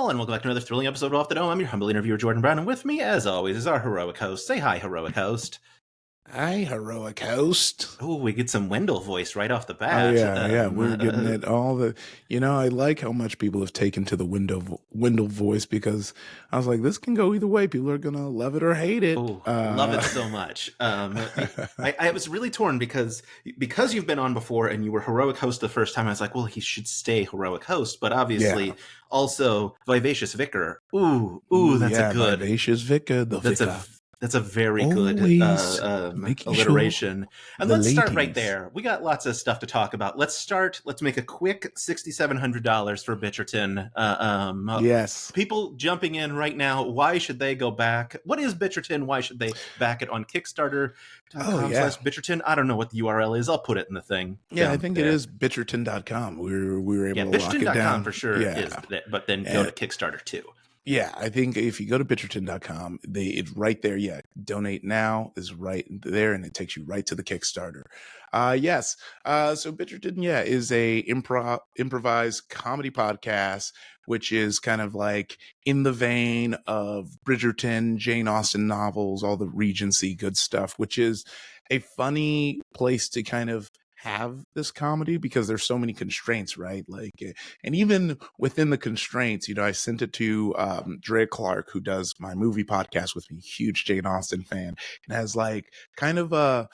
all, and welcome back to another thrilling episode of Off the Dome. I'm your humble interviewer, Jordon Brown, and with me, as always, is our heroic host. Say hi, heroic host. Hi, heroic host. Oh, we get some Wendell voice right off the bat. Oh, yeah, we're getting it all the... I like how much people have taken to the Wendell voice, because I was like, this can go either way. People are going to love it or hate it. Oh, love it so much. I was really torn because you've been on before and you were heroic host the first time. I was like, well, he should stay heroic host, but obviously also Vivacious Vicar. Ooh, that's a good... Vivacious Vicar, That's a very good alliteration. And let's start right there. We got lots of stuff to talk about. Let's make a quick $6,700 for Bitcherton. Yes. People jumping in right now, why should they go back? What is Bitcherton? Why should they back it on Kickstarter.com/Bitcherton? I don't know what the URL is. I'll put it in the thing. Yeah, I think it is Bitcherton.com. We were able to lock it down. Bitcherton.com for sure is, but then go to Kickstarter too. Yeah, I think if you go to Bitcherton.com, it's right there. Yeah, donate now is right there, and it takes you right to the Kickstarter. Yes. So Bitcherton, is a improvised comedy podcast, which is kind of like in the vein of Bridgerton, Jane Austen novels, all the Regency good stuff, which is a funny place to kind of have this comedy because there's so many constraints, right? Like, and even within the constraints, I sent it to Dre Clark, who does my movie podcast with me, huge Jane Austen fan, and has like kind of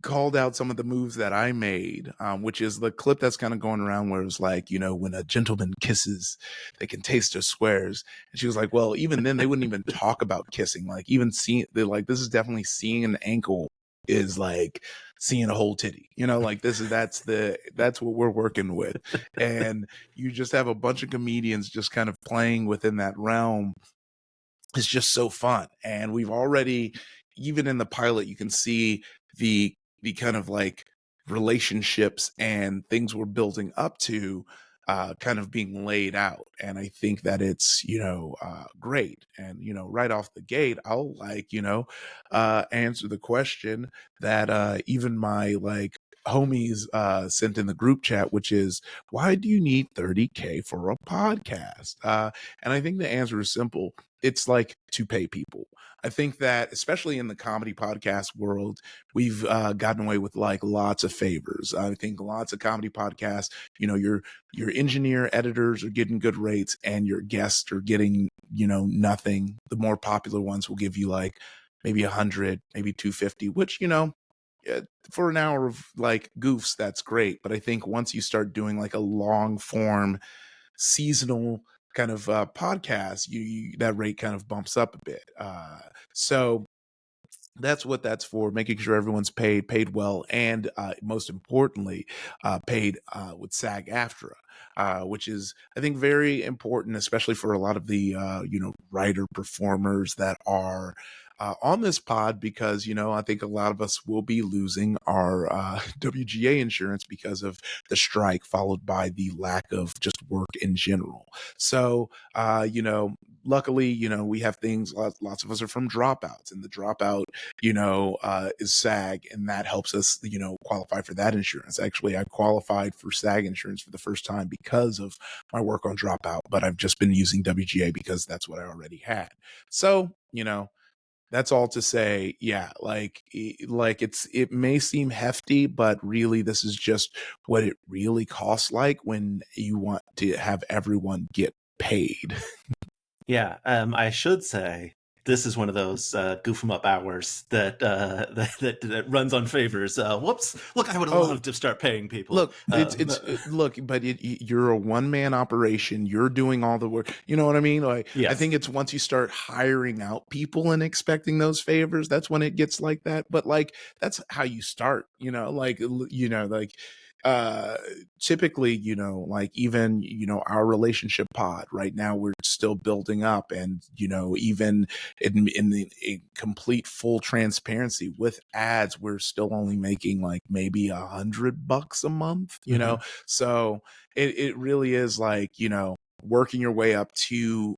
called out some of the moves that I made, which is the clip that's kind of going around where it was like, when a gentleman kisses, they can taste their swears. And she was like, well, even then they wouldn't even talk about kissing. Like, even seeing, they're like, this is definitely seeing an ankle is like seeing a whole titty, like that's what we're working with. And you just have a bunch of comedians just kind of playing within that realm. It's just so fun. And we've already, even in the pilot, you can see the kind of like relationships and things we're building up to kind of being laid out. And I think that it's, great. And, right off the gate, I'll answer the question that even my homies sent in the group chat, which is, why do you need $30K for a podcast? And I think the answer is simple. It's like to pay people. I think that especially in the comedy podcast world, we've gotten away with like lots of favors. I think lots of comedy podcasts, your engineer editors are getting good rates and your guests are getting, nothing. The more popular ones will give you like maybe 100, maybe 250, which, for an hour of like goofs, that's great. But I think once you start doing like a long form seasonal kind of podcast, that rate kind of bumps up a bit. So that's what that's for, making sure everyone's paid well, and most importantly, paid with SAG-AFTRA, which is, I think, very important, especially for a lot of the writer performers that are on this pod, because I think a lot of us will be losing our WGA insurance because of the strike, followed by the lack of just work in general. So luckily, we have things, lots of us are from Dropouts, and the Dropout, is SAG, and that helps us, qualify for that insurance. Actually, I qualified for SAG insurance for the first time because of my work on Dropout, but I've just been using WGA because that's what I already had. So, that's all to say, it may seem hefty, but really this is just what it really costs like when you want to have everyone get paid. Yeah, I should say this is one of those goof 'em up hours that runs on favors. Whoops! Look, I would have loved to start paying people. Look, you're a one-man operation. You're doing all the work. You know what I mean? Like, yes. I think it's once you start hiring out people and expecting those favors, that's when it gets like that. But like, that's how you start. Typically, even, our relationship pod right now, we're still building up, and, even in complete full transparency with ads, we're still only making like maybe $100 a month, so it really is like, working your way up to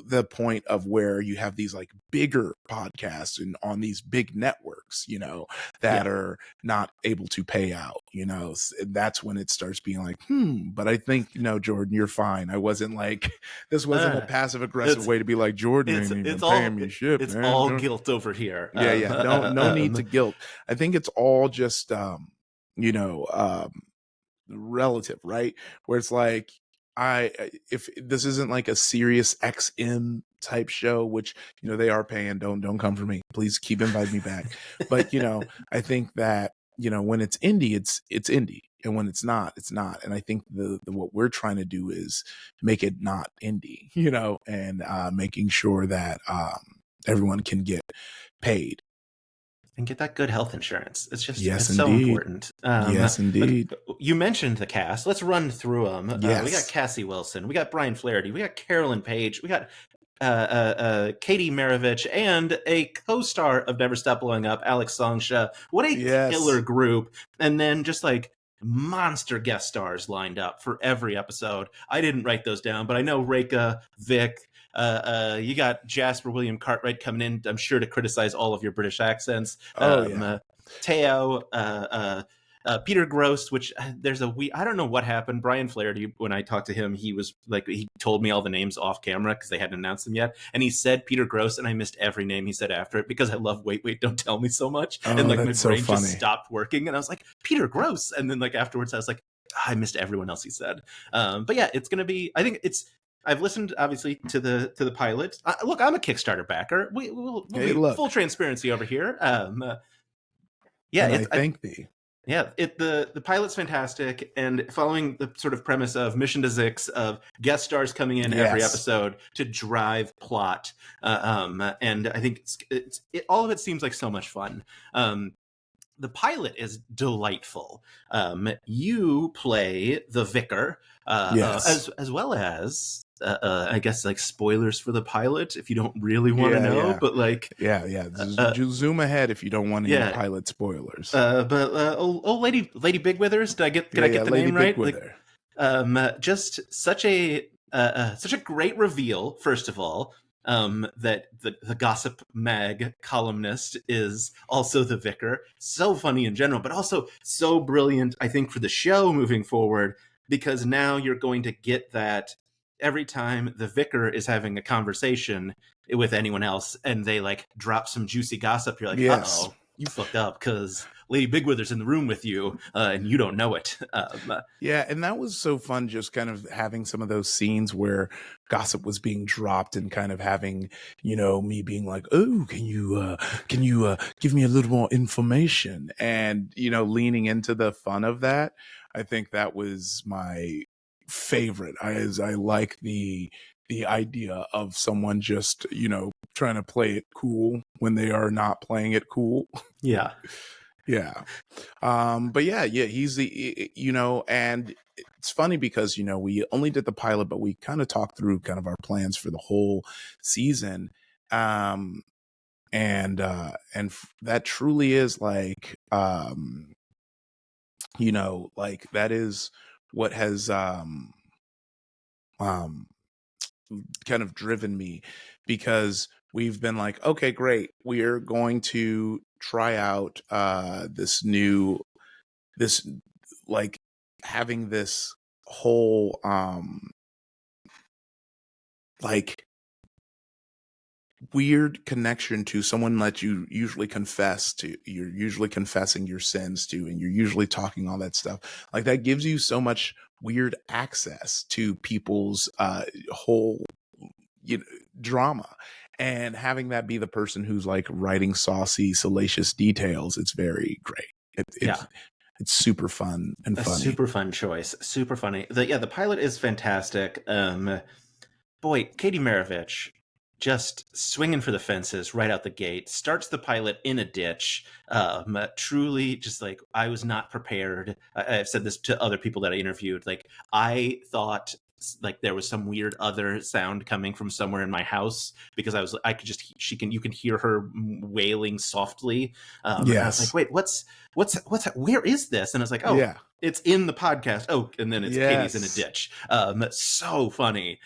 the point of where you have these like bigger podcasts and on these big networks, you know, that are not able to pay out, you know, that's when it starts being like, but I think, you know, Jordon, you're fine. I wasn't like, this wasn't a passive aggressive way to be like, Jordon ain't even paying me shit, it's man. all guilt over here. Yeah. No need to guilt. I think it's all just, you know, relative, right? Where it's like, if this isn't like a serious XM type show, which, you know, they are paying, don't come for me, please keep inviting me back. But, you know, I think that, you know, when it's indie, it's indie, and when it's not, it's not. And I think the what we're trying to do is make it not indie, you know, and making sure that everyone can get paid and get that good health insurance. It's just, yes, it's so indeed. important. Yes, indeed. You mentioned the cast. Let's run through them. Yes. We got Cassie Wilson. We got Brian Flaherty. We got Carolyn Page. We got Katie Maravich, and a co-star of Never Stop Blowing Up, Alex Songsha. What a killer group. And then just like monster guest stars lined up for every episode. I didn't write those down, but I know Reka, Vic, you got Jasper William Cartwright coming in, I'm sure, to criticize all of your British accents. Teo, Peter Gross, which there's I don't know what happened. Brian Flaherty, when I talked to him, he was like, he told me all the names off camera because they hadn't announced them yet. And he said Peter Gross, and I missed every name he said after it because I love Wait, Don't Tell Me so much. And like my brain just stopped working. And I was like, Peter Gross. And then like afterwards, I was like, I missed everyone else he said. But yeah, it's going to be, I think I've listened obviously to the pilot. Look, I'm a Kickstarter backer. We'll be full transparency over here. The pilot's fantastic, and following the sort of premise of Mission to Zix, of guest stars coming in every episode to drive plot, and I think all of it seems like so much fun. The pilot is delightful. You play the vicar, as well as I guess like spoilers for the pilot if you don't really want to know, but like zoom ahead if you don't want any pilot spoilers. Old Lady Big Withers, did I get the name right? Like, just such a great reveal. First of all, that the Gossip Mag columnist is also the vicar. So funny in general, but also so brilliant, I think, for the show moving forward, because now you're going to get that every time the vicar is having a conversation with anyone else and they like drop some juicy gossip, you're like, uh-oh, you fucked up because Lady Big Wither's in the room with you and you don't know it. And that was so fun, just kind of having some of those scenes where gossip was being dropped and kind of having, you know, me being like, oh, can you give me a little more information, and, you know, leaning into the fun of that. I think that was my favorite. I like the idea of someone just, you know, trying to play it cool when they are not playing it cool. But he's the, you know, and it's funny because, you know, we only did the pilot, but we kind of talked through kind of our plans for the whole season. And that truly is like, you know, like that is what has kind of driven me, because we've been like, okay, great, we're going to try out this like having this whole like weird connection to someone that you usually confess to, you're usually confessing your sins to, and you're usually talking all that stuff. Like that gives you so much weird access to people's whole, you know, drama, and having that be the person who's like writing saucy, salacious details. It's very great. It's super fun and funny. Super fun choice. Super funny. The pilot is fantastic. Boy, Katie Maravich, just swinging for the fences right out the gate, starts the pilot in a ditch. Truly, just like, I was not prepared. I've said this to other people that I interviewed. Like, I thought like there was some weird other sound coming from somewhere in my house, because you can hear her wailing softly. And I was like, wait, what's where is this? And I was like, oh, Yeah. it's in the podcast. Oh, and then it's Katie's in a Yes. ditch. So funny.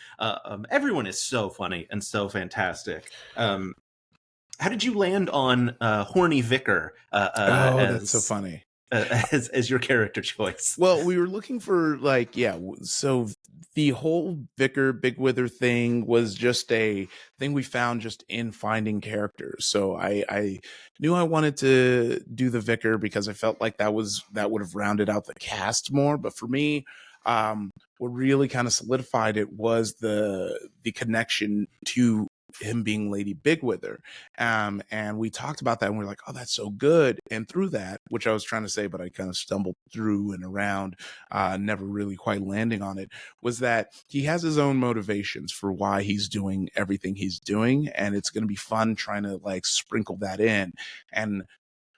Everyone is so funny and so fantastic. How did you land on horny vicar That's so funny. as your character choice? Well, we were looking for like, so the whole Vicar Big Wither thing was just a thing we found just in finding characters. So I knew I wanted to do the Vicar because I felt like that would have rounded out the cast more. But for me, what really kind of solidified it was the connection to him being Lady Bigwither. And we talked about that and we are like, oh, that's so good. And through that, which I was trying to say, but I kind of stumbled through and around, never really quite landing on it, was that he has his own motivations for why he's doing everything he's doing. And it's going to be fun trying to like sprinkle that in, and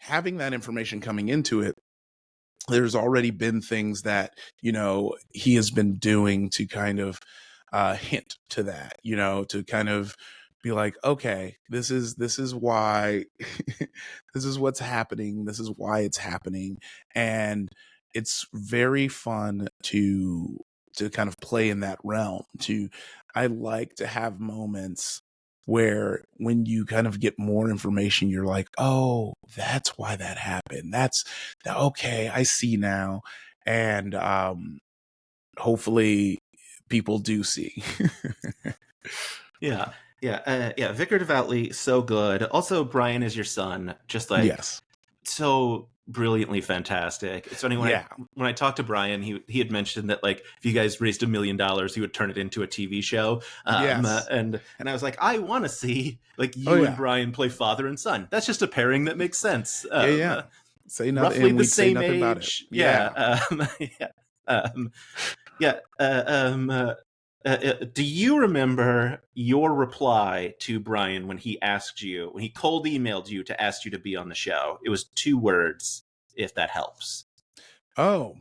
having that information coming into it. There's already been things that, he has been doing to kind of hint to that, to kind of be like, okay, this is why this is what's happening. This is why it's happening. And it's very fun to kind of play in that realm. I like to have moments where when you kind of get more information, you're like, oh, that's why that happened. Okay, I see now. And hopefully people do see. Yeah. Vicar Devoutly, so good. Also, Brian is your son, just like yes, so brilliantly fantastic. It's funny when I talked to Brian, he had mentioned that like if you guys raised $1 million, he would turn it into a TV show. Yes. And I was like, I want to see like you and Brian play father and son. That's just a pairing that makes sense. Say nothing. Roughly and the we'd say same nothing age. about it. Do you remember your reply to Brian when he cold emailed you to ask you to be on the show? It was 2 words, if that helps. Oh,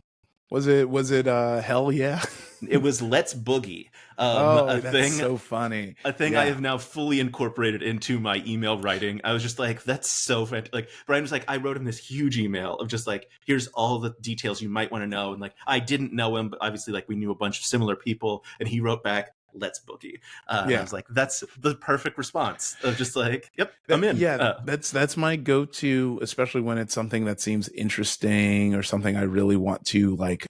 was it hell yeah? It was let's boogie. That's so funny. A thing I have now fully incorporated into my email writing. I was just like, that's so fantastic. Like Brian was like, I wrote him this huge email of just like, here's all the details you might want to know. And like, I didn't know him, but obviously like we knew a bunch of similar people. And he wrote back, let's boogie. And I was like, that's the perfect response of just like, yep, I'm in. Yeah, that's my go-to, especially when it's something that seems interesting or something I really want to like,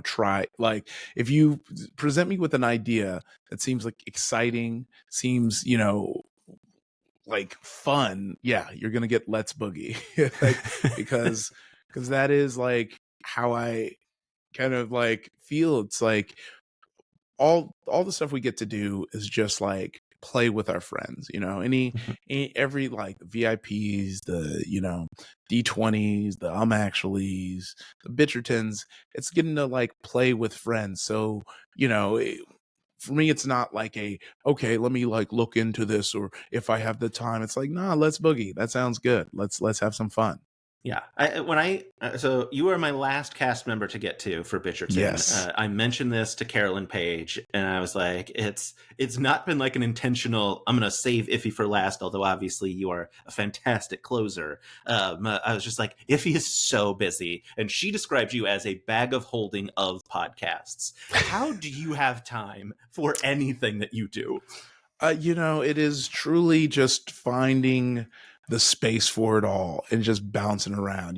try. Like if you present me with an idea that seems like exciting, seems, like fun, you're gonna get let's boogie. Like, because that is like how I kind of like feel. It's like all the stuff we get to do is just like play with our friends, every like VIPs, the D20s, the actuallys, the Bitchertons. It's getting to like play with friends. So for me, it's not like okay, let me like look into this, or if I have the time. It's like, nah, let's boogie. That sounds good. Let's have some fun. Yeah. So you were my last cast member to get to for Bitcherton. Yes. I mentioned this to Carolyn Page, and I was like, it's not been like an intentional, I'm going to save Ify for last, although obviously you are a fantastic closer. I was just like, Ify is so busy, and she described you as a bag of holding of podcasts. How do you have time for anything that you do? It is truly just finding the space for it all and just bouncing around.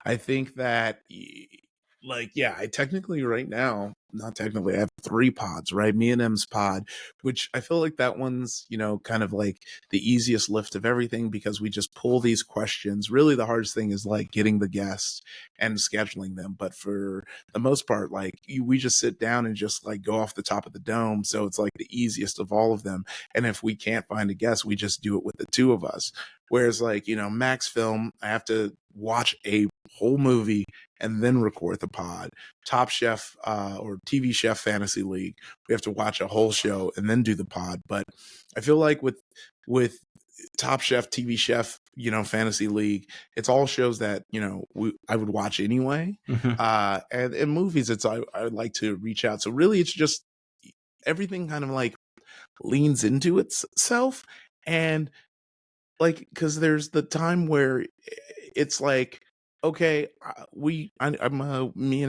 I think that I technically right now, not technically, I have 3 pods, right? Me and M's pod, which I feel like that one's, kind of like the easiest lift of everything, because we just pull these questions. Really the hardest thing is like getting the guests and scheduling them. But for the most part, like we just sit down and just like go off the top of the dome. So it's like the easiest of all of them. And if we can't find a guest, we just do it with the 2 of us. Whereas like, Max Film, I have to watch a whole movie and then record the pod. Top Chef or TV Chef Fantasy League, we have to watch a whole show and then do the pod. But I feel like with Top Chef, TV Chef, Fantasy League. It's all shows that, I would watch anyway. Mhm. And in movies, I like to reach out. So really, it's just everything kind of like leans into itself. And like, because there's the time where it's like, okay, me and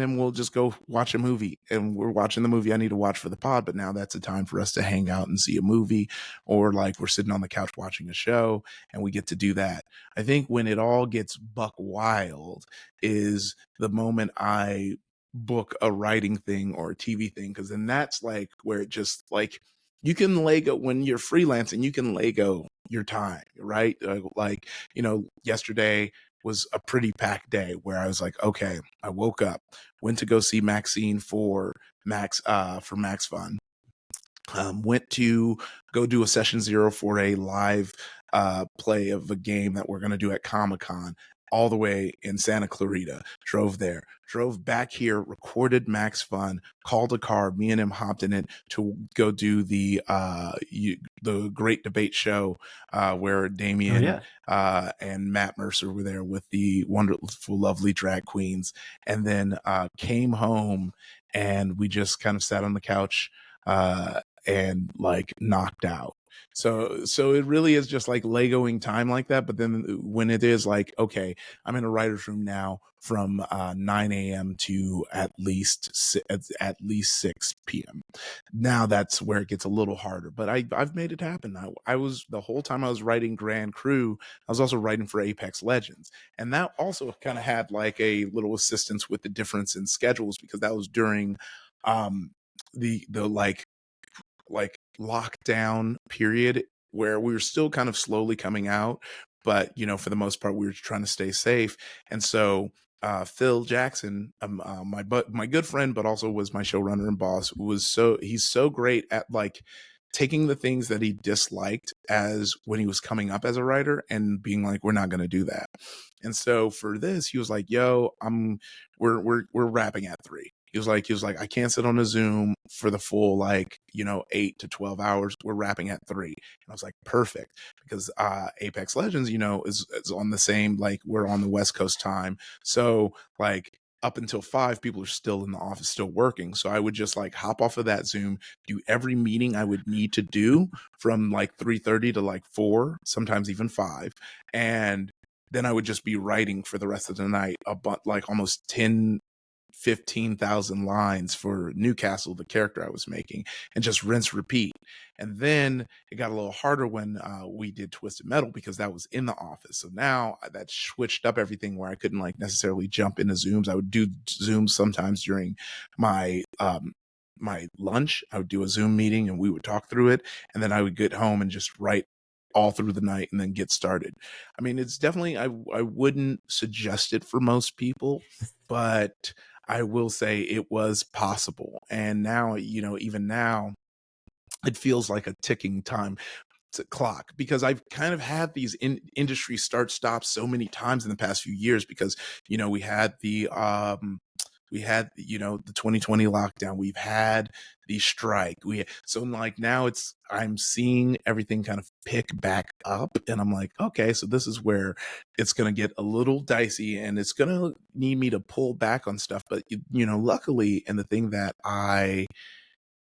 him will just go watch a movie, and we're watching the movie I need to watch for the pod. But now that's a time for us to hang out and see a movie, or like we're sitting on the couch watching a show, and we get to do that. I think when it all gets buck wild is the moment I book a writing thing or a TV thing, because then that's like where it just like you can Lego when you're freelancing, you can Lego your time, right? Like, yesterday was a pretty packed day where I was like, okay, I woke up, went to go see Maxine for Max Fun. Went to go do a session 0 for a live play of a game that we're going to do at Comic-Con all the way in Santa Clarita. Drove there, drove back here, recorded Max Fun, called a car. Me and him hopped in it to go do the Great Debate Show where Damien and Matt Mercer were there with the wonderful, lovely drag queens. And then came home and we just kind of sat on the couch and like knocked out. So it really is just like Legoing time like that. But then when it is like, okay, I'm in a writer's room now from 9 a.m. to at least 6 p.m. Now that's where it gets a little harder. But I've made it happen. I was the whole time I was writing Grand Crew, I was also writing for Apex Legends, and that also kind of had like a little assistance with the difference in schedules, because that was during the like lockdown period where we were still kind of slowly coming out, but for the most part we were trying to stay safe. And so Phil Jackson, my good friend, but also was my showrunner and boss, he's so great at like taking the things that he disliked as when he was coming up as a writer and being like, we're not going to do that. And so for this, he was like, yo, we're wrapping at 3. He was like, I can't sit on a Zoom for the full 8 to 12 hours. We're wrapping at 3. And I was like, perfect, because Apex Legends, is on the same, like we're on the West Coast time. So like up until 5, people are still in the office, still working. So I would just like hop off of that Zoom, do every meeting I would need to do from like 3:30 to like 4, sometimes even 5. And then I would just be writing for the rest of the night, like almost 15,000 lines for Newcastle, the character I was making, and just rinse, repeat. And then it got a little harder when we did Twisted Metal, because that was in the office. So now that switched up everything where I couldn't like necessarily jump into Zooms. I would do Zooms sometimes during my my lunch. I would do a Zoom meeting and we would talk through it. And then I would get home and just write all through the night and then get started. I mean, it's definitely, I wouldn't suggest it for most people, but I will say it was possible. And now, even now, it feels like a ticking time clock, because I've kind of had these industry start stops so many times in the past few years, because, we had the 2020 lockdown, we've had the strike, so like now I'm seeing everything kind of pick back up, and I'm like, okay, so this is where it's going to get a little dicey and it's going to need me to pull back on stuff. But luckily, and the thing that I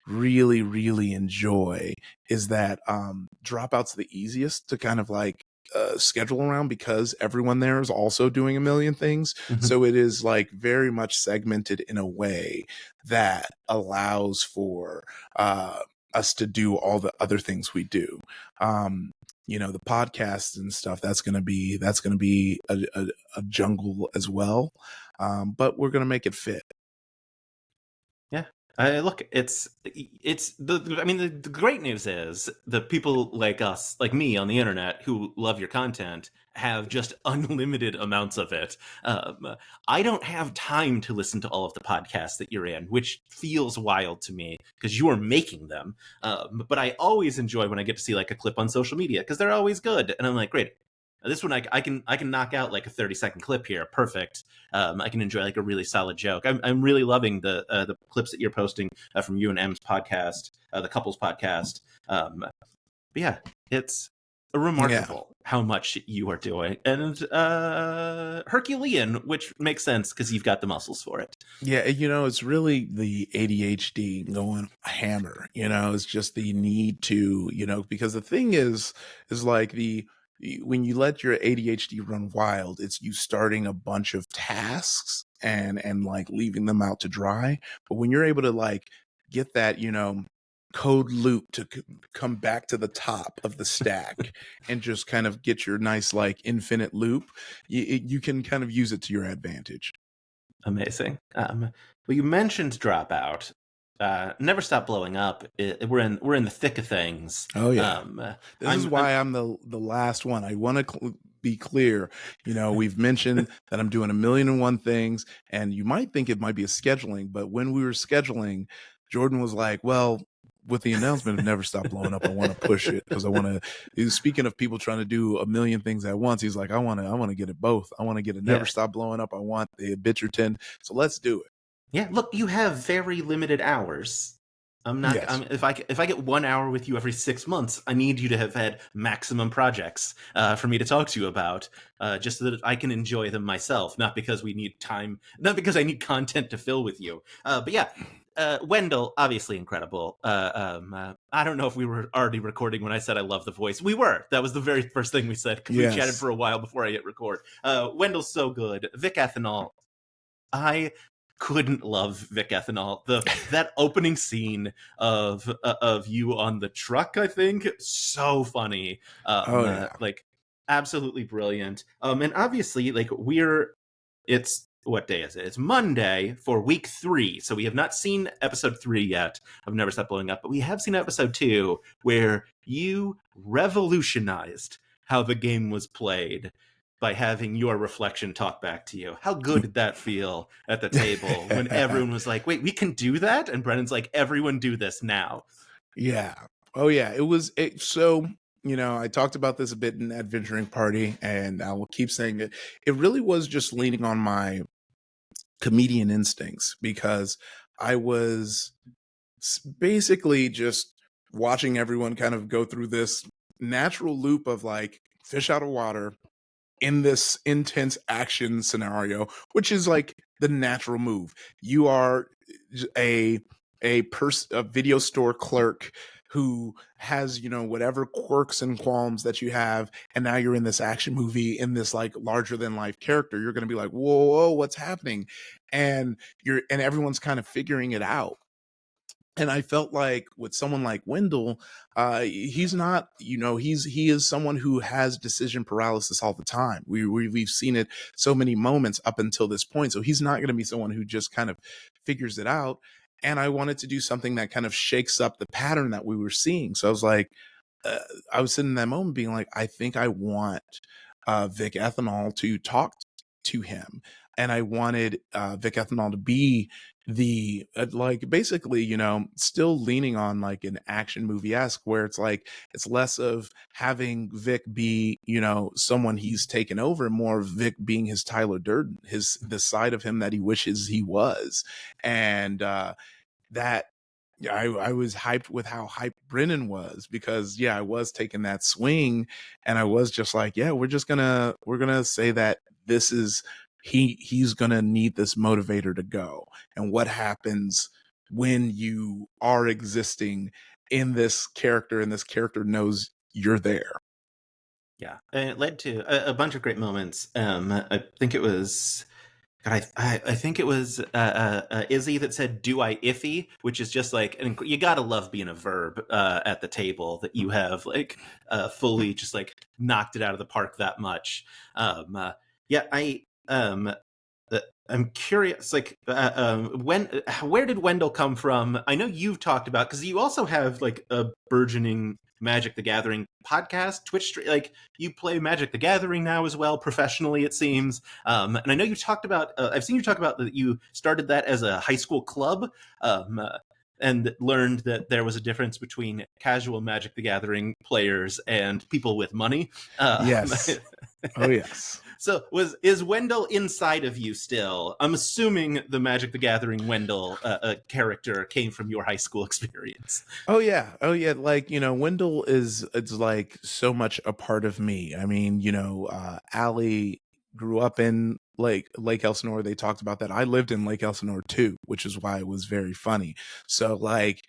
really, really enjoy is that dropout's the easiest to kind of like schedule around, because everyone there is also doing a million things. Mhm. So it is like very much segmented in a way that allows for us to do all the other things we do. The podcasts and stuff, that's going to be a jungle as well. But we're going to make it fit. Yeah. Look, it's the. I mean, the great news is the people like us, like me, on the internet who love your content have just unlimited amounts of it. I don't have time to listen to all of the podcasts that you're in, which feels wild to me because you are making them. But I always enjoy when I get to see like a clip on social media, because they're always good, and I'm like, great. This one I can knock out like a 30-second clip here, perfect. I can enjoy like a really solid joke. I'm really loving the clips that you're posting from you and M's podcast, the couples podcast. But yeah, it's Yeah. remarkable how much you are doing, and Herculean, which makes sense because you've got the muscles for it. Yeah, it's really the ADHD going hammer. It's just the need to, because the thing is like when you let your ADHD run wild, it's you starting a bunch of tasks and like leaving them out to dry. But when you're able to like get that, code loop to come back to the top of the stack and just kind of get your nice like infinite loop, you can kind of use it to your advantage. Amazing. Well, you mentioned Dropout. Never Stop Blowing Up. We're in the thick of things. Oh yeah. This is why I'm the last one. I want to be clear. We've mentioned that I'm doing 1,000,001 things, and you might think it might be a scheduling, but when we were scheduling, Jordon was like, "Well, with the announcement of Never Stop Blowing Up, I want to push it because I want to." Speaking of people trying to do 1,000,000 things at once, he's like, "I want to get it both. I want to get a Never Stop Blowing Up. I want the Bitcherton. So let's do it." Yeah, look, you have very limited hours. I'm not. Yes. If I get 1 hour with you every 6 months, I need you to have had maximum projects for me to talk to you about, just so that I can enjoy them myself. Not because we need time. Not because I need content to fill with you. But yeah, Wendell, obviously incredible. I don't know if we were already recording when I said I love the voice. We were. That was the very first thing we said because we chatted for a while before I hit record. Wendell's so good. Vic Ethanol. I couldn't love Vic Ethanol. That opening scene of you on the truck, I think, so funny. Like absolutely brilliant. And obviously, like it's what day is it? It's Monday for week 3. So we have not seen episode 3 yet of Never Stop Blowing Up, but we have seen episode 2 where you revolutionized how the game was played by having your reflection talk back to you. How good did that feel at the table when everyone was like, wait, we can do that? And Brennan's like, everyone do this now. Yeah. Oh yeah. So, I talked about this a bit in Adventuring Party, and I will keep saying it. It really was just leaning on my comedian instincts because I was basically just watching everyone kind of go through this natural loop of like fish out of water in this intense action scenario, which is like the natural move. You are a video store clerk who has, whatever quirks and qualms that you have, and now you're in this action movie in this like larger than life character. You're going to be like, whoa, what's happening? And everyone's kind of figuring it out. And I felt like with someone like Wendell, he's not, he is someone who has decision paralysis all the time. We've seen it so many moments up until this point. So he's not going to be someone who just kind of figures it out. And I wanted to do something that kind of shakes up the pattern that we were seeing. So I was like, I was sitting in that moment being like, I think I want Vic Ethanol to talk to him. And I wanted Vic Ethanol to be the like basically still leaning on like an action movie-esque where it's like it's less of having Vic be someone he's taken over, more of Vic being his Tyler Durden, the side of him that he wishes he was. And that I was hyped with how hyped Brennan was because I was taking that swing and I was just like, we're gonna say that this is he's gonna need this motivator to go. And what happens when you are existing in this character and this character knows you're there. Yeah, and it led to a bunch of great moments. I think it was God, I think it was Izzy that said, "Do I Ify?" Which is just like, and you gotta love being a verb at the table that you have like fully just like knocked it out of the park that much. I'm curious, like, where did Wendell come from? I know you've talked about because you also have like a burgeoning Magic the Gathering podcast, Twitch stream. Like you play Magic the Gathering now as well professionally, it seems. And I know you talked about. I've seen you talk about that you started that as a high school club. and learned that there was a difference between casual Magic the Gathering players and people with money. Yes. Oh, yes. So is Wendell inside of you still? I'm assuming the Magic the Gathering Wendell character came from your high school experience. Oh yeah. Oh yeah. Like, Wendell it's like so much a part of me. I mean, Allie grew up in Lake Elsinore. They talked about that. I lived in Lake Elsinore too, which is why it was very funny. So like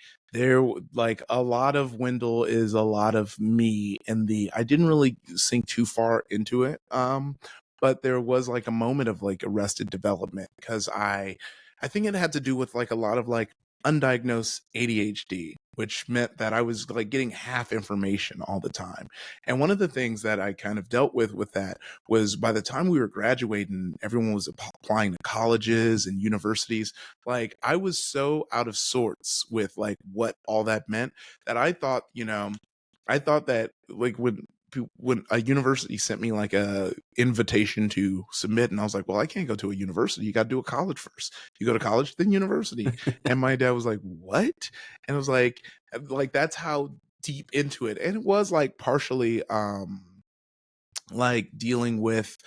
like a lot of Wendell is a lot of me, and I didn't really sink too far into it. But there was like a moment of like arrested development because I think it had to do with like a lot of like undiagnosed ADHD, which meant that I was like getting half information all the time. And one of the things that I kind of dealt with that was by the time we were graduating, everyone was applying to colleges and universities. Like I was so out of sorts with like what all that meant that I thought that like when a university sent me like a invitation to submit, and I was like, well, I can't go to a university. You got to do a college first. You go to college, then university. And my dad was like, what? And I was like that's how deep into it. And it was like partially like dealing with,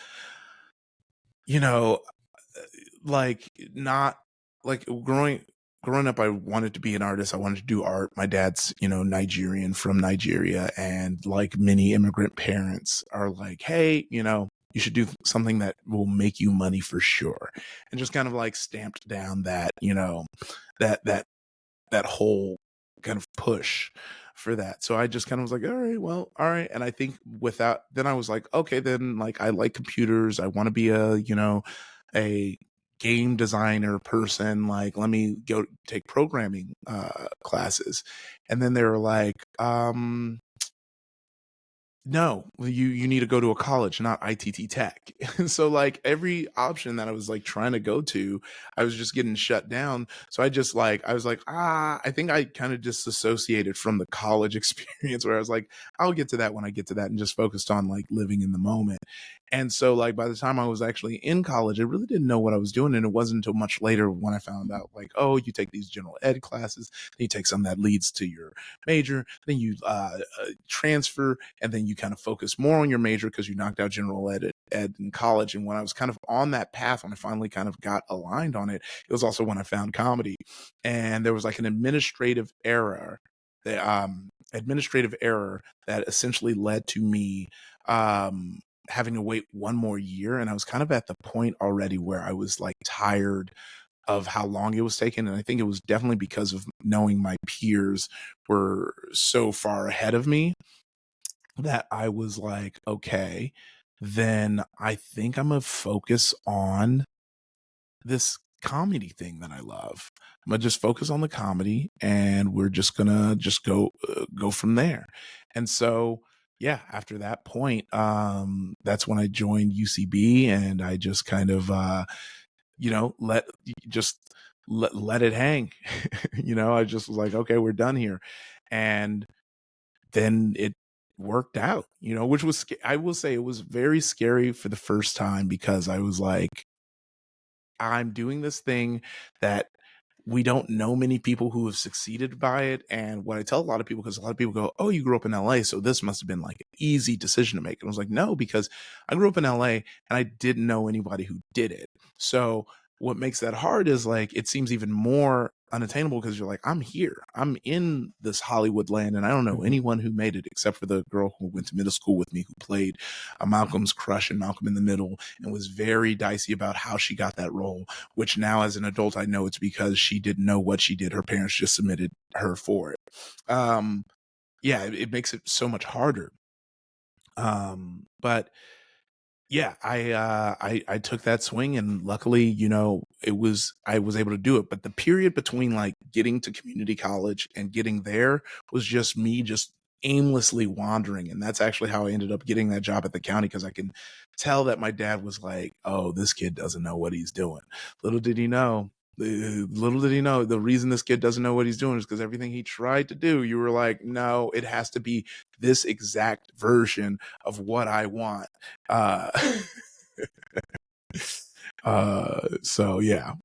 like not like growing up, I wanted to be an artist. I wanted to do art. My dad's, Nigerian, from Nigeria, and like many immigrant parents are like, hey, you should do something that will make you money for sure. And just kind of like stamped down that, that whole kind of push for that. So I just kind of was like, all right. And I think then I was like, okay, then like I like computers. I want to be a game designer person. Like, let me go take programming classes. And then they were like, no, you need to go to a college, not ITT Tech. And so like every option that I was like trying to go to, I was just getting shut down. So I was like, I think I kind of disassociated from the college experience, where I was like, I'll get to that when I get to that, and just focused on like living in the moment. And so like by the time I was actually in college, I really didn't know what I was doing. And it wasn't until much later when I found out like, oh, you take these general ed classes, then you take some that leads to your major, then you transfer, and then you kind of focus more on your major because you knocked out general ed in college. And when I was kind of on that path, when I finally kind of got aligned on it, it was also when I found comedy. And there was like an administrative error that essentially led to me having to wait one more year. And I was kind of at the point already where I was like tired of how long it was taking. And I think it was definitely because of knowing my peers were so far ahead of me that I was like, okay, then I think I'm gonna focus on this comedy thing that I love. I'm gonna just focus on the comedy, and we're just gonna go from there. And so yeah, after that point, that's when I joined UCB, and I just kind of let just let it hang. I just was like, okay, we're done here. And then it worked out, which was, I will say, it was very scary for the first time, because I was like, I'm doing this thing that we don't know many people who have succeeded by it. And what I tell a lot of people, because a lot of people go, oh, you grew up in LA, so this must have been like an easy decision to make. And I was like, no, because I grew up in LA and I didn't know anybody who did it. So what makes that hard is like, it seems even more unattainable, because you're like, I'm here, I'm in this Hollywood land, and I don't know anyone who made it except for the girl who went to middle school with me, who played Malcolm's crush in Malcolm in the Middle, and was very dicey about how she got that role, which now as an adult, I know it's because she didn't know what she did. Her parents just submitted her for it. Yeah, it makes it so much harder. But yeah, I took that swing, and luckily, I was able to do it. But the period between like getting to community college and getting there was just me just aimlessly wandering. And that's actually how I ended up getting that job at the county, because I can tell that my dad was like, oh, this kid doesn't know what he's doing. Little did he know. The reason this kid doesn't know what he's doing is because everything he tried to do, you were like, no, it has to be this exact version of what I want. So yeah.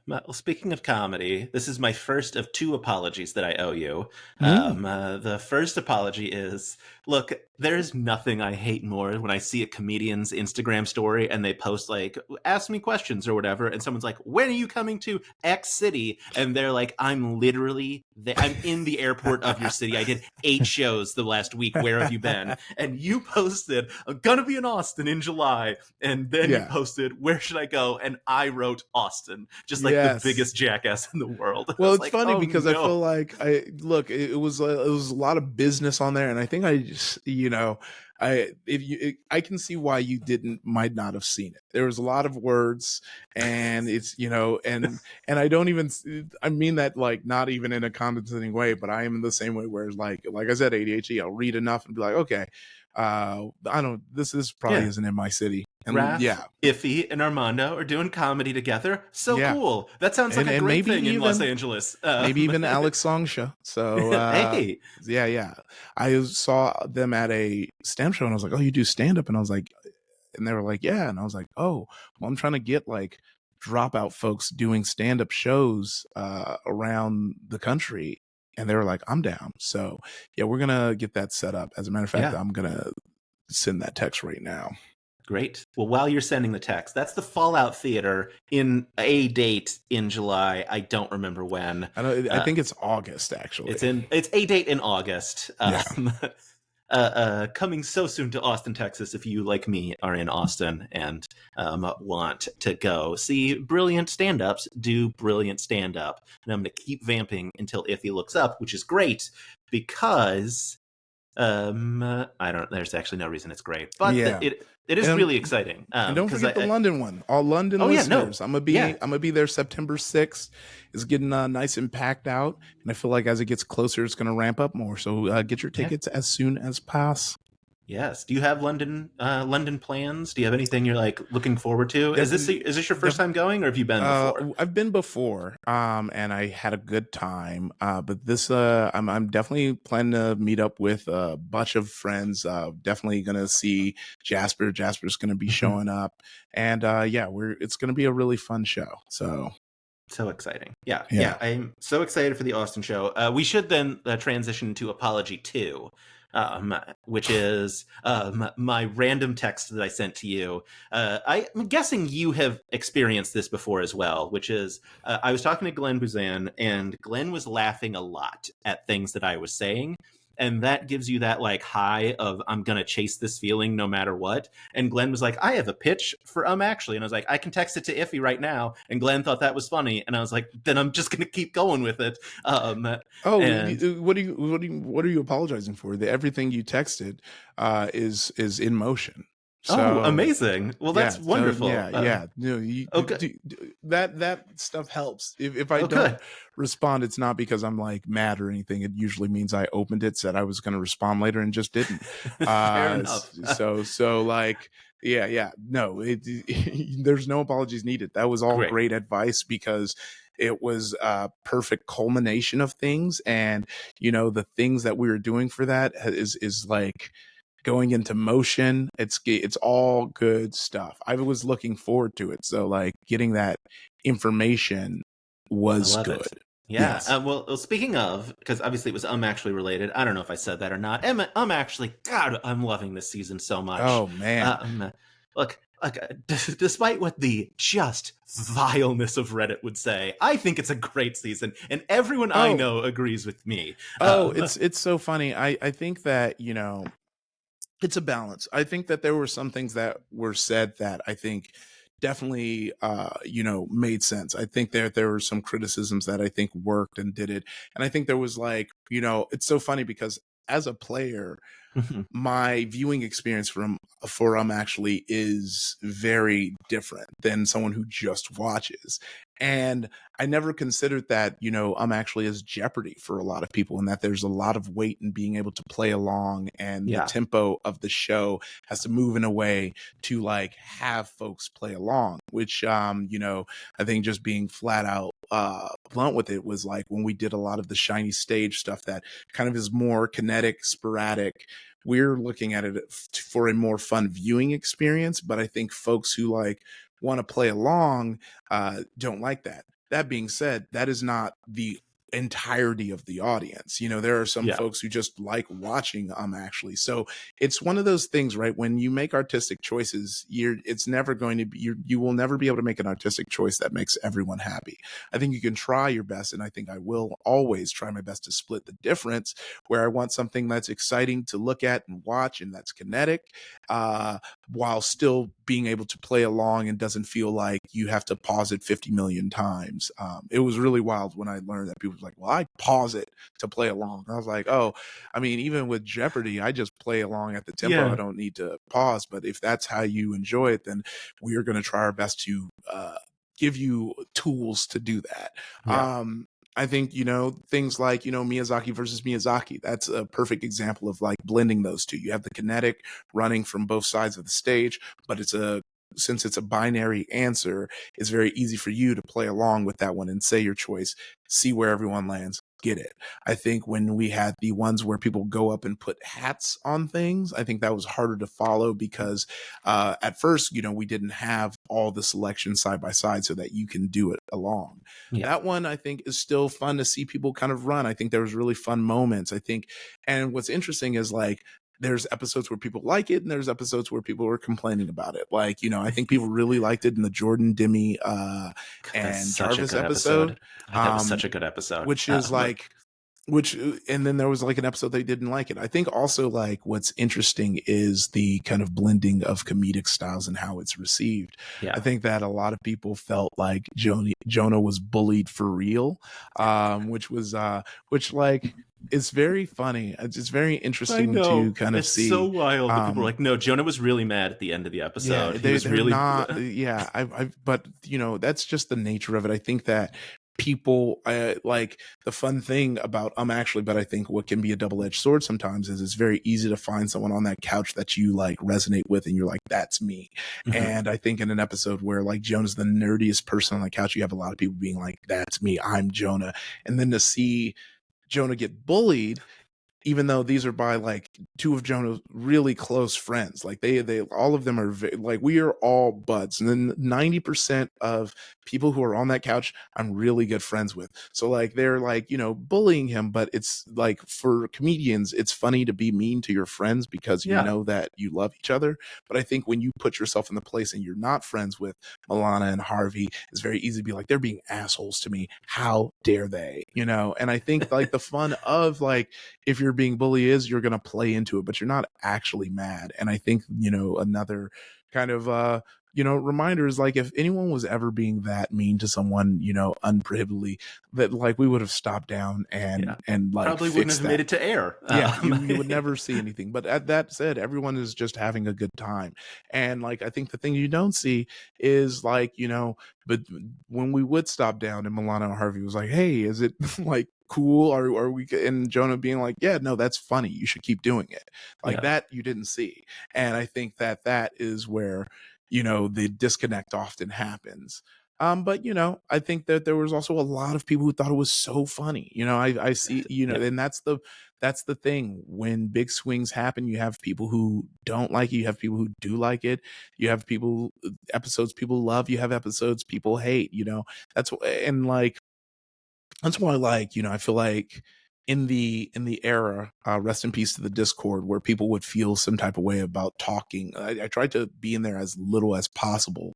Well, speaking of comedy, this is my first of two apologies that I owe you. Mm. The first apology is, look, there's nothing I hate more when I see a comedian's Instagram story and they post like, ask me questions or whatever, and someone's like, when are you coming to X city? And they're like, I'm literally I'm in the airport of your city. I did 8 shows the last week. Where have you been? And you posted, I'm gonna be in Austin in July. And then you Yeah. posted, where should I go? And I wrote Austin, just like the Yes. biggest jackass in the world. I Well, was it's like, funny oh because I no. feel like it was a lot of business on there, and I think I just I can see why you might not have seen it. There was a lot of words, and it's and I don't even I mean that like not even in a condescending way, but I am in the same way where it's like I said, ADHD. I'll read enough and be like, okay, I don't this probably Yeah. isn't in my city, and Raph, yeah, Ify, and Armando are doing comedy together. So yeah, cool. That sounds like a and great maybe thing in Los even Angeles. maybe even Alex Songsha. So Hey. yeah, yeah. I saw them at a stand show and I was like, "Oh, you do stand up?" And I was like, and they were like, "Yeah." And I was like, "Oh, well, I'm trying to get like dropout folks doing stand up shows around the country." And they were like, "I'm down." So yeah, we're gonna get that set up. As a matter of fact, Yeah. I'm gonna send that text right now. Great. Well, while you're sending the text, that's the Fallout Theater in a date in July. I don't remember when. I Uh, think it's August actually. it's a date in August. Yeah. Coming so soon to Austin, Texas. If you, like me, are in Austin and want to go see brilliant stand-ups, do brilliant stand-up. And I'm going to keep vamping until Iffy looks up, which is great because I don't. There's actually no reason it's great, but Yeah. it is And really exciting. And don't Because forget the London one. All London oh yeah, no, listeners, I'm yeah, gonna be there September 6th. It's getting nice and packed out, and I feel like as it gets closer, it's gonna ramp up more. So get your yeah. tickets as soon as possible. Yes. Do you have London plans? Do you have anything you're like looking forward to? Definitely, Is this your first time going, or have you been before? I've been before, and I had a good time. But this, I'm definitely planning to meet up with a bunch of friends. Definitely gonna see Jasper. Jasper's gonna be Mhm. showing up, and yeah, it's gonna be a really fun show. So So exciting. Yeah, yeah. yeah. I'm so excited for the Austin show. We should then transition to Apology 2, which is my random text that I sent to you. I'm guessing you have experienced this before as well, which is I was talking to Glenn Buzan, and Glenn was laughing a lot at things that I was saying. And that gives you that like high of I'm gonna chase this feeling no matter what. And Glenn was like, I have a pitch for actually. And I was like, I can text it to Iffy right now. And Glenn thought that was funny. And I was like, then I'm just gonna keep going with it. Oh, And what are you apologizing for? Everything you texted is in motion. oh, So amazing. Well, yeah, that's so wonderful. yeah. No, Okay. that stuff helps. If I Oh, don't good. respond, it's not because I'm like mad or anything. It usually means I opened it, said I was going to respond later, and just didn't. Fair enough. So like yeah. No, there's no apologies needed. That was all Great. great advice because it was a perfect culmination of things, and the things that we were doing for that is like going into motion. It's all good stuff. I was looking forward to it, so like getting that information I was love good. it. Yeah. Yes. Well, speaking of, because obviously it was actually related. I don't know if I said that or not. Actually, God, I'm loving this season so much. Oh man. Um, look, despite what the just vileness of Reddit would say, I think it's a great season, and everyone I Oh. know agrees with me. Oh, it's so funny. I think that, it's a balance. I think that there were some things that were said that I think definitely made sense. I think there were some criticisms that I think worked and did it. And I think there was like, it's so funny because as a player, my viewing experience for actually is very different than someone who just watches. And I never considered that, actually is jeopardy for a lot of people, and that there's a lot of weight in being able to play along, and the Yeah. tempo of the show has to move in a way to like have folks play along, which I think just being flat out blunt with it was like when we did a lot of the shiny stage stuff that kind of is more kinetic, sporadic. We're looking at it for a more fun viewing experience, but I think folks who like want to play along don't like that. That being said, that is not the entirety of the audience. You know, there are some Yeah. folks who just like watching actually. So it's one of those things, right? When you make artistic choices, it's never going to be, you will never be able to make an artistic choice that makes everyone happy. I think you can try your best, and I think I will always try my best to split the difference, where I want something that's exciting to look at and watch and that's kinetic, while still being able to play along and doesn't feel like you have to pause it 50 million times. It was really wild when I learned that people were like, well, I pause it to play along. I was like, oh, I mean, even with Jeopardy, I just play along at the tempo. I Yeah. don't need to pause. But if that's how you enjoy it, then we are going to try our best to give you tools to do that. Yeah. I think, things like, Miyazaki versus Miyazaki, that's a perfect example of like blending those two. You have the kinetic running from both sides of the stage, but since it's a binary answer, it's very easy for you to play along with that one and say your choice, see where everyone lands, get it. I think when we had the ones where people go up and put hats on things, I think that was harder to follow because at first, we didn't have all the selection side by side so that you can do it along. Yeah. That one I think is still fun to see people kind of run. I think there was really fun moments. I think, and what's interesting is like, there's episodes where people like it and there's episodes where people are complaining about it. Like, I think people really liked it in the Jordan, Demi, That's and such a Jarvis good episode. episode, That was such a good episode. which is like, and then there was like an episode they didn't like it. I think also like what's interesting is the kind of blending of comedic styles and how it's received. yeah. I think that a lot of people felt like Jonah was bullied for real, which like, it's very funny. It's very I interesting know. to kind of It's see. so wild that people were like, no, Jonah was really mad at the end of the episode. Yeah, He was they're really not. Yeah, but that's just the nature of it. I think that people like the fun thing about actually, but I think what can be a double-edged sword sometimes is it's very easy to find someone on that couch that you like resonate with and you're like, that's me. And I think in an episode where like Jonah's the nerdiest person on the couch, you have a lot of people being like, that's me, I'm Jonah. And then to see Jonah get bullied, even though these are by like two of Jonah's really close friends, like they all of them are like, we are all buds. And then 90% of people who are on that couch, I'm really good friends with. So like, they're like, bullying him, but it's like, for comedians, it's funny to be mean to your friends because you Yeah. know that you love each other. But I think when you put yourself in the place and you're not friends with Milana and Harvey, it's very easy to be like, they're being assholes to me. How dare they? And I think like the fun of like, if you're being bullied is you're going to play into it, but you're not actually mad. And I think, another kind of, reminder is like, if anyone was ever being that mean to someone, unprohibitedly, that like we would have stopped down and like probably wouldn't have made it to air. Yeah, you would never see anything. But at that said, everyone is just having a good time. And like, I think the thing you don't see is like, but when we would stop down and Milana and Harvey was like, hey, is it like cool? Are we, and Jonah being like, yeah, no, that's funny. You should keep doing it. Like that you didn't see. And I think that is where, the disconnect often happens. But I think that there was also a lot of people who thought it was so funny. I see, and that's the thing. When big swings happen, you have people who don't like it, you have people who do like it, you have episodes people love, you have episodes people hate. That's why, like, I feel like in the era, rest in peace to the Discord, where people would feel some type of way about talking. I tried to be in there as little as possible.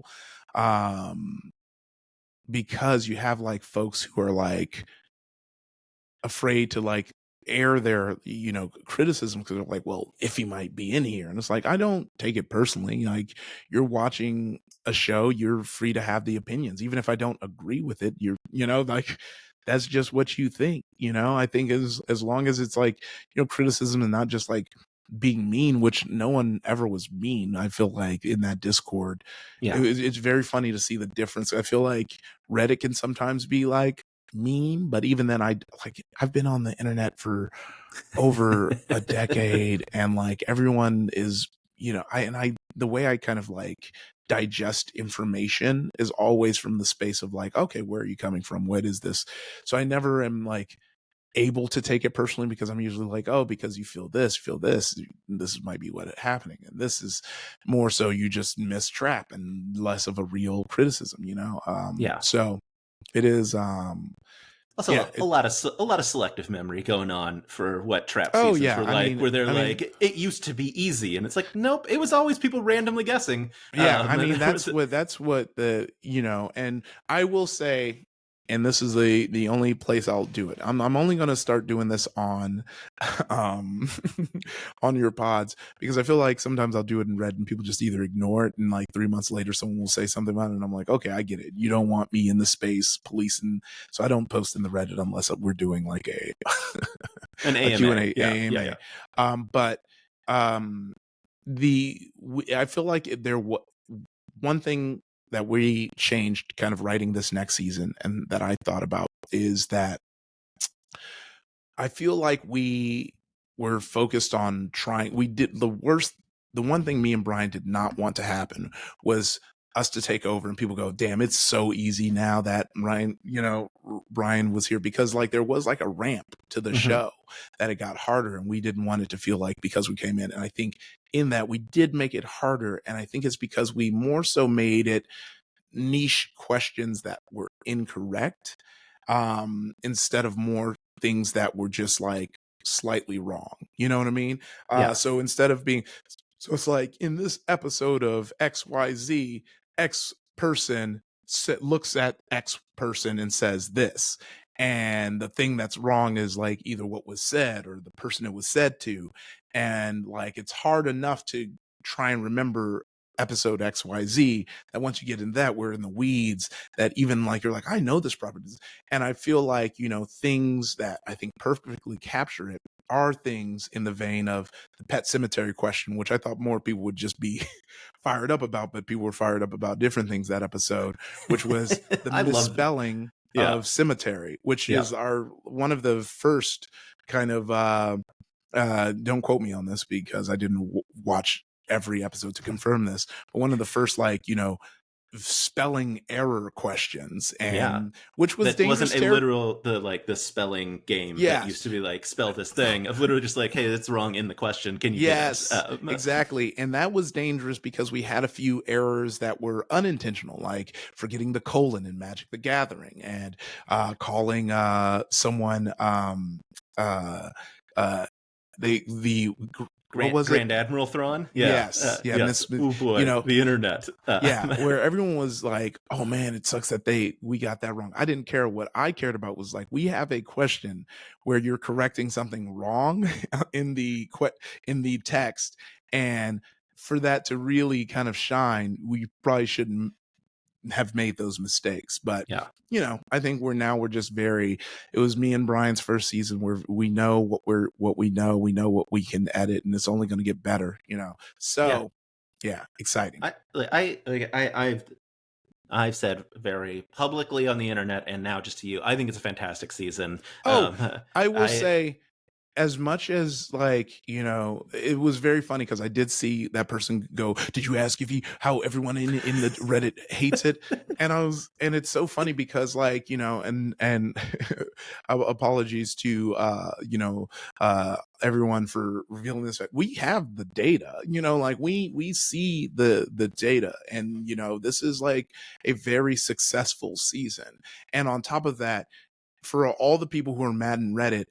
Because you have like folks who are like afraid to like air their criticism because they're like, well, Ify might be in here, and it's like, I don't take it personally. Like, you're watching a show, you're free to have the opinions, even if I don't agree with it. You're like, that's just what you think. I think as long as it's like criticism and not just like being mean, which no one ever was mean. I feel like in that Discord, it's very funny to see the difference. I feel like Reddit can sometimes be like mean, but even then, I've been on the internet for over a decade, and like everyone is, the way I kind of like digest information is always from the space of like, okay, where are you coming from? What is this? So I never am like able to take it personally, because I'm usually like, oh, because you feel this, this might be what is happening, and this is more so you just mistrap and less of a real criticism, Yeah. so it is yeah, Also, a lot of selective memory going on for what trap oh seasons yeah, were like, where they're like, it used to be easy, and it's like, nope, it was always people randomly guessing. yeah, I mean that's what the and I will say, and this is the only place I'll do it. I'm only going to start doing this on um on your pods, because I feel like sometimes I'll do it in Red and people just either ignore it, and like 3 months later someone will say something about it and I'm like, okay, I get it. You don't want me in the space policing, so I don't post in the Reddit unless we're doing like an a AMA. Q&A, Yeah, AMA. yeah. But I feel like one thing that we changed kind of writing this next season and that I thought about is that I feel like we were focused on the one thing me and Brian did not want to happen was us to take over and people go, damn, it's so easy now that Brian was here, because like there was like a ramp to the show that it got harder, and we didn't want it to feel like because we came in. And I think in that we did make it harder. And I think it's because we more so made it niche questions that were incorrect, instead of more things that were just like slightly wrong. You know what I mean? So instead of being, so it's like in this episode of XYZ, X person looks at X person and says this. And the thing that's wrong is like either what was said or the person it was said to. And like it's hard enough to try and remember episode XYZ that once you get into that, we're in the weeds, that even like you're like, I know this property. And I feel like, things that I think perfectly capture it are things in the vein of the pet cemetery question, which I thought more people would just be fired up about, but people were fired up about different things that episode, which was the misspelling of cemetery, which is one of the first kind of don't quote me on this because I didn't watch every episode to confirm this, but one of the first spelling error questions, and which was that dangerous. Wasn't a literal the spelling game that used to be like spell this thing, of literally just like, hey, that's wrong in the question, can you get it? Exactly. And that was dangerous because we had a few errors that were unintentional, like forgetting the colon in Magic the Gathering, and calling someone the Grand Admiral Thrawn. Yes. Oh boy, the internet. Where everyone was like, oh man, it sucks that we got that wrong. I didn't care. What I cared about was like, we have a question where you're correcting something wrong in the text, and for that to really kind of shine, we probably shouldn't have made those mistakes. But I think we're just it was me and Brian's first season where we know what we know what we can edit, and it's only going to get better, so exciting. I've said very publicly on the internet and now just to you, I think it's a fantastic season. I will say, as much as it was very funny because I did see that person go, did you ask how everyone in the Reddit hates it? And it's so funny because and apologies to everyone for revealing this. We have the data, we see the data, and this is like a very successful season. And on top of that, for all the people who are mad in Reddit,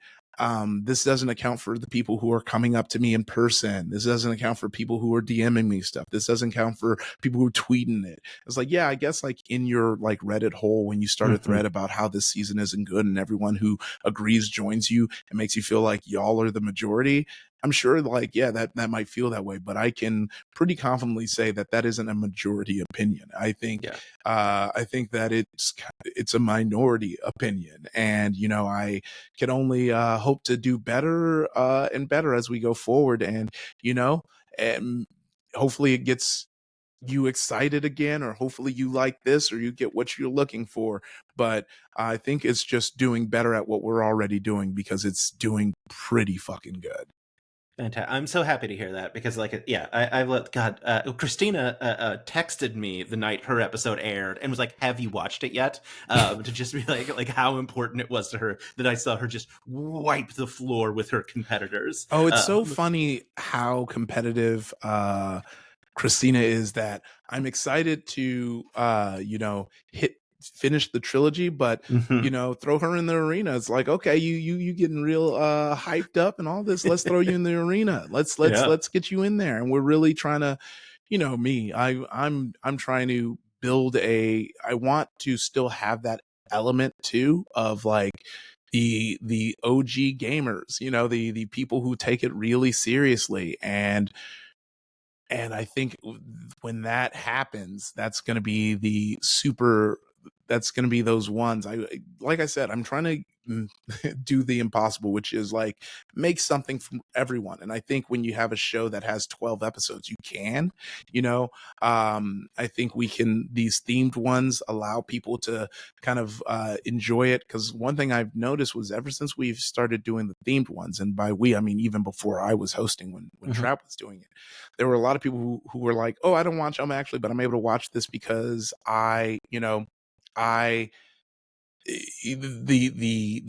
this doesn't account for the people who are coming up to me in person. This doesn't account for people who are DMing me stuff. This doesn't count for people who are tweeting it. It's like, I guess like in your like Reddit hole, when you start a thread about how this season isn't good and everyone who agrees joins you and makes you feel like y'all are the majority, I'm sure that might feel that way, but I can pretty confidently say that isn't a majority opinion. I think that it's a minority opinion, and I can only hope to do better and better as we go forward, and and hopefully it gets you excited again, or hopefully you like this, or you get what you're looking for. But I think it's just doing better at what we're already doing, because it's doing pretty fucking good. Fantastic. I'm so happy to hear that because, like, yeah, I've let God. Christina texted me the night her episode aired and was like, "Have you watched it yet?" To just be like how important it was to her that I saw her just wipe the floor with her competitors. Oh, it's so funny how competitive Christina is, that I'm excited to finish the trilogy, but mhm. throw her in the arena. It's like, okay, you getting real hyped up and all this. Let's throw you in the arena. Yeah. Let's get you in there. And we're really trying to, I'm trying to build I want to still have that element too of like the OG gamers, the people who take it really seriously. And I think when that happens, that's going to be that's going to be those ones. Like I said, I'm trying to do the impossible, which is like make something from everyone. And I think when you have a show that has 12 episodes, you can, I think these themed ones allow people to kind of enjoy it. Cause one thing I've noticed was ever since we've started doing the themed ones, and by we, I mean, even before I was hosting, when Mhm. Trap was doing it, there were a lot of people who were like, oh, I don't watch them actually, but I'm able to watch this because I the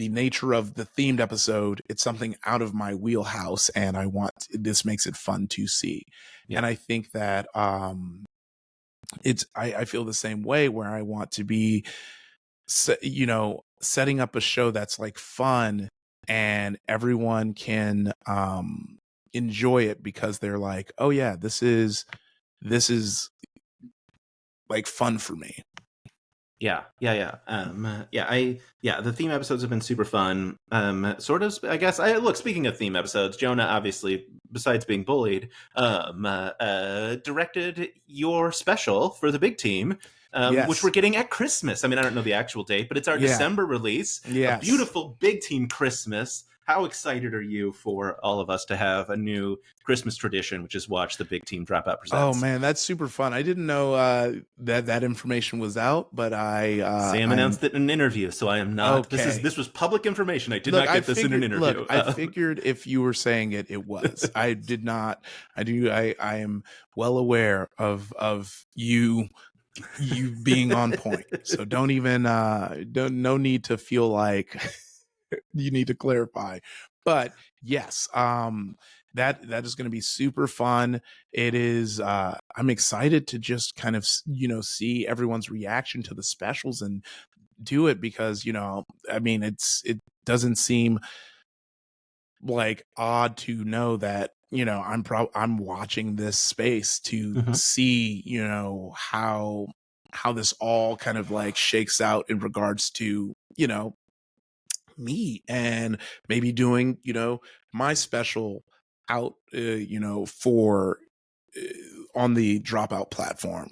nature of the themed episode, it's something out of my wheelhouse, and this makes it fun to see. Yeah. And I think that I feel the same way, where I want to be setting up a show that's like fun and everyone can enjoy it because they're like, oh yeah, this is like fun for me. Yeah. The theme episodes have been super fun. Sort of, I guess. Look, speaking of theme episodes, Jonah obviously, besides being bullied, directed your special for the big team, which Yes. we're getting at Christmas. I mean, I don't know the actual date, but it's our Yeah. December release. A Yes. beautiful big team Christmas. How excited are you for all of us to have a new Christmas tradition, which is watch the big team Dropout Oh Presents? man, that's super fun. I didn't know that information was out, but Sam I'm announced it in an interview, so I am not. okay. This was public information. I did Look, not get this in an interview. I figured if you were saying it, it was. I did not. I am well aware of you being on point. So don't even no need to feel like you need to clarify. But yes, that is going to be super fun. It is I'm excited to just kind of see everyone's reaction to the specials and do it, because I mean, it doesn't seem like odd to know that I'm watching this space to Mhm. see how this all kind of like shakes out in regards to me, and maybe doing my special out for on the Dropout platform.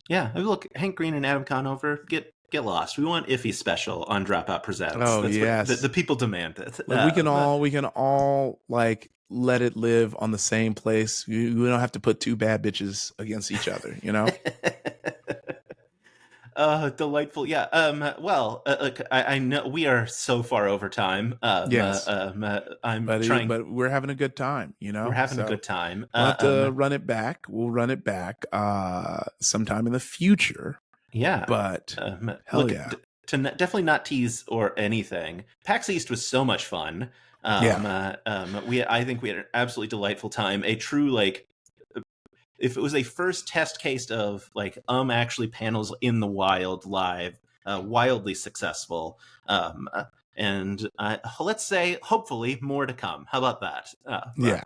Yeah, look, Hank Green and Adam Conover get lost. We want Ify special on Dropout Presents. Oh That's what yes. the people demand it. Look, we can all like let it live on the same place. We don't have to put two bad bitches against each other. Delightful. Yeah. Well, look, I know we are so far over time. Yes, I'm trying. but we're having a good time, We're having a so good time. we'll have to run it back. We'll run it back sometime in the future. Yeah. But hell Look, yeah. definitely not tease or anything. PAX East was so much fun. Yeah. I think we had an absolutely delightful time. A true, like, if it was a first test case of like actually panels in the wild live, wildly successful. And let's say hopefully more to come. How about that? Yeah.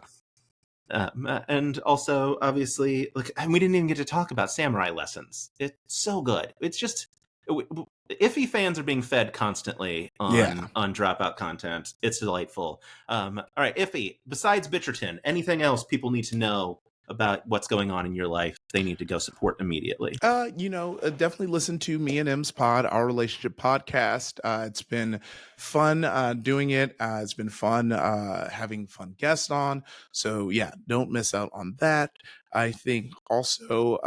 And also, obviously, like, and we didn't even get to talk about samurai lessons. It's so good. It's just Ify fans are being fed constantly Yeah. on Dropout content. It's delightful. All right, Ify. Besides Bitcherton, anything else people need to know about what's going on in your life? They need to go support immediately. Definitely listen to me and M's pod, our relationship podcast. It's been fun doing it. It's been fun having fun guests on. So yeah, don't miss out on that. I think also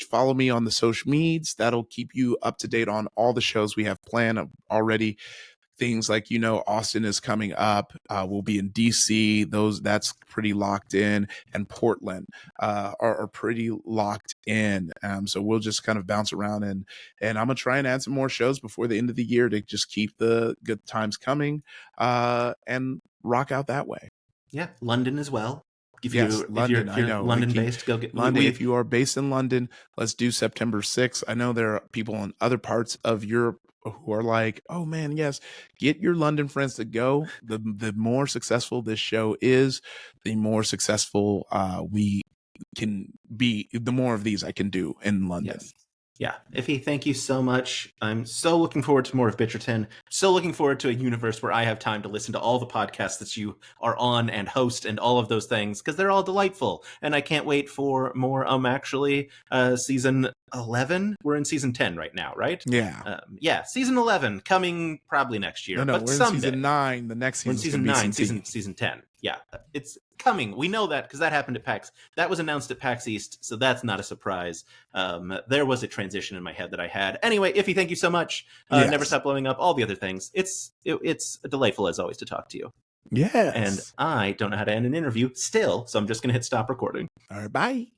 follow me on the social medias. That'll keep you up to date on all the shows we have planned. I've already things like, Austin is coming up. We'll be in DC. That's pretty locked in, and Portland are pretty locked in. So we'll just kind of bounce around, and I'm gonna try and add some more shows before the end of the year to just keep the good times coming, and rock out that way. Yeah, London as well. Yes, London. If you're I know. London based, go get London. If you are based in London, let's do September 6th. I know there are people in other parts of Europe who are like, oh man, yes, get your London friends to go. The more successful this show is, the more successful we can be. The more of these I can do in London. Yes. Yeah, Ify, thank you so much. I'm so looking forward to more of Bitcherton. So looking forward to a universe where I have time to listen to all the podcasts that you are on and host and all of those things, because they're all delightful. And I can't wait for more. Actually, season 11. We're in season 10 right now, right? Yeah. Yeah, season 11 coming probably next year. No, but we're someday. in season 9. The next season. We're in season 9, season 10. Yeah, it's coming. We know that because that happened at PAX. That was announced at PAX East, so that's not a surprise. There was a transition in my head that I had. Anyway, Ify, thank you so much. Yes. Never Stop Blowing Up, all the other things. It's delightful as always to talk to you. Yes. And I don't know how to end an interview still, so I'm just going to hit stop recording. All right, bye.